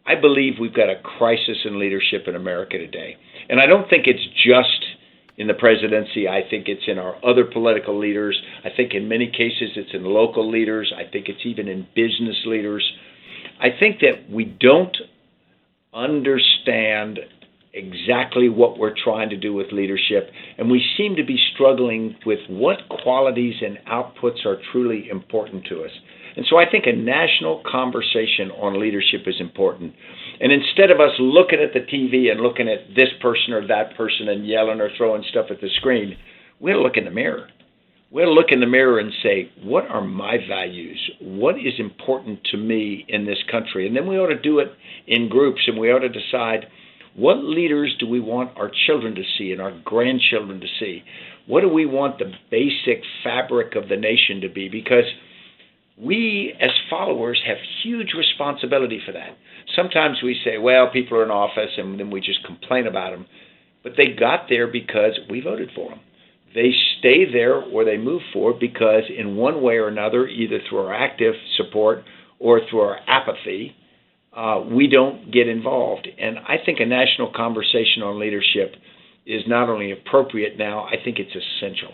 I believe we've got a crisis in leadership in America today. And I don't think it's just in the presidency. I think it's in our other political leaders. I think in many cases it's in local leaders. I think it's even in business leaders. I think that we don't understand exactly what we're trying to do with leadership, and we seem to be struggling with what qualities and outputs are truly important to us. And so I think a national conversation on leadership is important. And instead of us looking at the TV and looking at this person or that person and yelling or throwing stuff at the screen, we ought to look in the mirror. We ought to look in the mirror and say, what are my values? What is important to me in this country? And then we ought to do it in groups, and we ought to decide, what leaders do we want our children to see and our grandchildren to see? What do we want the basic fabric of the nation to be? Because we, as followers, have huge responsibility for that. Sometimes we say, well, people are in office, and then we just complain about them. But they got there because we voted for them. They stay there or they move forward because in one way or another, either through our active support or through our apathy, we don't get involved. And I think a national conversation on leadership is not only appropriate now, I think it's essential.